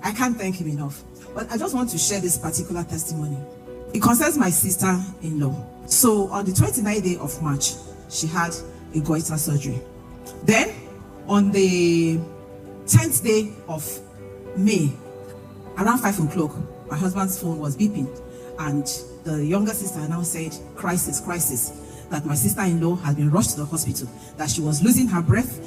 I can't thank him enough. But I just want to share this particular testimony. It concerns my sister-in-law. So on the 29th day of March, she had a goiter surgery. Then on the 10th day of May, around 5 o'clock, my husband's phone was beeping, and the younger sister now said, crisis, that my sister-in-law had been rushed to the hospital, that she was losing her breath,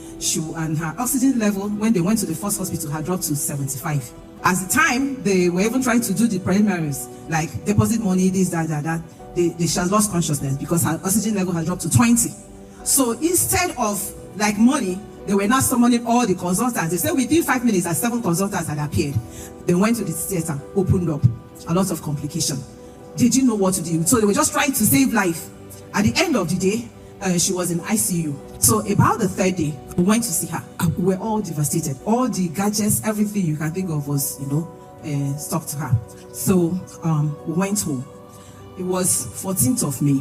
and her oxygen level when they went to the first hospital had dropped to 75. At the time, they were even trying to do the preliminaries, like deposit money, this, that. She has lost consciousness because her oxygen level had dropped to 20. So instead of like money, they were now summoning all the consultants. They said within 5 minutes that 7 consultants had appeared. They went to the theater, opened up, a lot of complication. They didn't know what to do. So they were just trying to save life. At the end of the day, she was in ICU. So about the 3rd day, we went to see her. We were all devastated. All the gadgets, everything you can think of was, stuck to her. So we went home. It was 14th of May.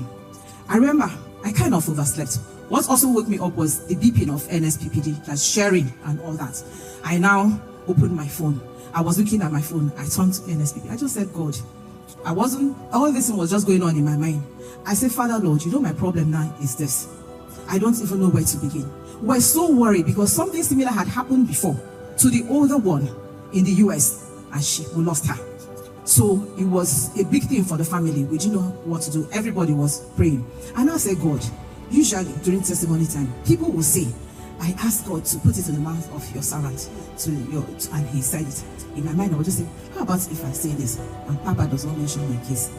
I remember I kind of overslept. What also woke me up was the beeping of NSPPD, that's sharing and all that. I now opened my phone. I was looking at my phone. I turned to NSPPD. I just said, God, all this was just going on in my mind. I said, Father, Lord, my problem now is this. I don't even know where to begin. We're so worried because something similar had happened before to the older one in the US, and we lost her. So it was a big thing for the family. We didn't know what to do. Everybody was praying. And I said, God, usually during testimony time, people will say, I asked God to put it in the mouth of your servant, and he said it. In my mind, I would just say, how about if I say this? And Papa does not mention my case.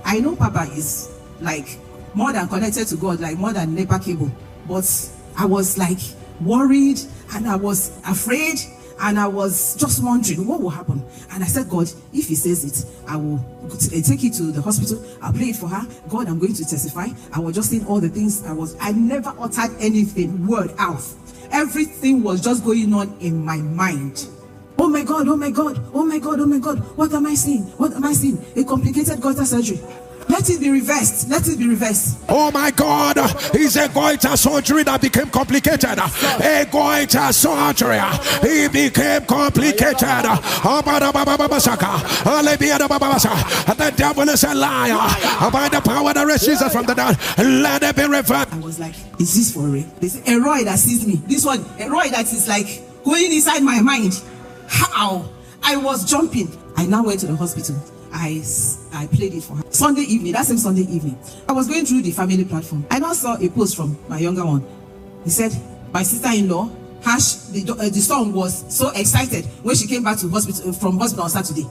I know Papa is like more than connected to God, like more than NEPA cable. But I was like worried, and I was afraid, and I was just wondering what will happen. And I said, God, if he says it, I will take it to the hospital. I'll pray it for her. God, I'm going to testify. I was just saying all the things I never uttered anything, word out. Everything was just going on in my mind. Oh my God, oh my God, oh my God, oh my God. What am I seeing? What am I seeing? A complicated goiter surgery. Let it be reversed. Let it be reversed. Oh my God, it's a goiter surgery that became complicated. A goiter surgery. It became complicated. The devil is a liar. By the power that raised Jesus from the dead, let it be reversed. I was like, is this for real? There's a Roy that sees me. This one, a Roy that is like going inside my mind. How? I was jumping. I now went to the hospital. I played it for her. Sunday evening, that same Sunday evening, I was going through the family platform. I now saw a post from my younger one. He said, my sister-in-law, the son was so excited when she came back from hospital on Saturday.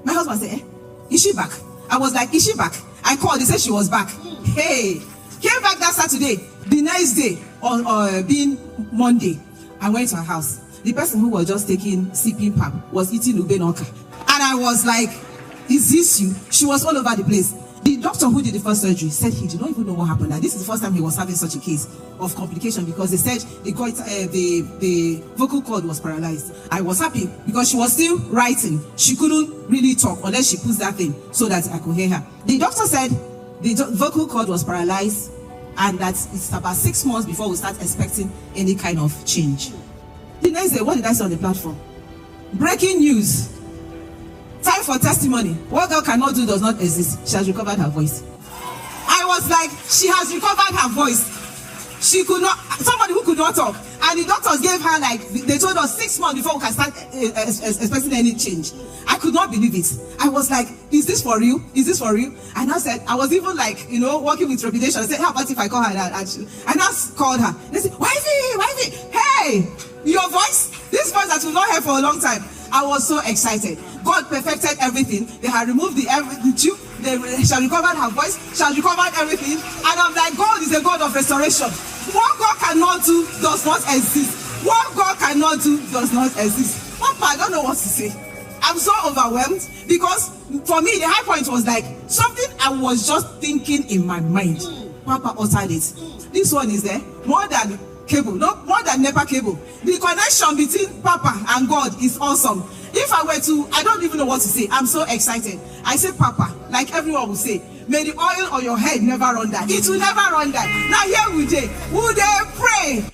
My husband said, is she back? I was like, is she back? I called, they said she was back. Hey, came back that Saturday. The next day, on being Monday, I went to her house. The person who was just taking CP pap was eating ube noka. And I was like, is this you? She was all over the place. The doctor who did the first surgery said he did not even know what happened. And this is the first time he was having such a case of complication, because they said the vocal cord was paralyzed. I was happy because she was still writing. She couldn't really talk unless she puts that thing so that I could hear her. The doctor said the vocal cord was paralyzed and that it's about 6 months before we start expecting any kind of change. The next day, what did I say on the platform? Breaking news. Time for testimony. What God cannot do does not exist. She has recovered her voice. I was like, she has recovered her voice. She could not, somebody who could not talk. And the doctors gave her they told us 6 months before we can start expecting any change. I could not believe it. I was like, is this for real? Is this for real? And I said, I was even like, working with trepidation. I said, how about if I call her? And I called her. They said, wifey, hey, your voice? This voice that we've not heard for a long time. I was so excited. God perfected everything. They had removed the tube. She had recovered her voice. She had recovered everything. And I'm like, God is a God of restoration. What God cannot do does not exist. What God cannot do does not exist. Papa, I don't know what to say. I'm so overwhelmed because for me, the high point was like something I was just thinking in my mind. Papa uttered it. This one is there. More than cable, no more than NEPA cable. The connection between Papa and God is awesome. If I were to, I don't even know what to say. I'm so excited. I say, Papa, like everyone will say, may the oil on your head never run down. It will never run down. Now here we pray.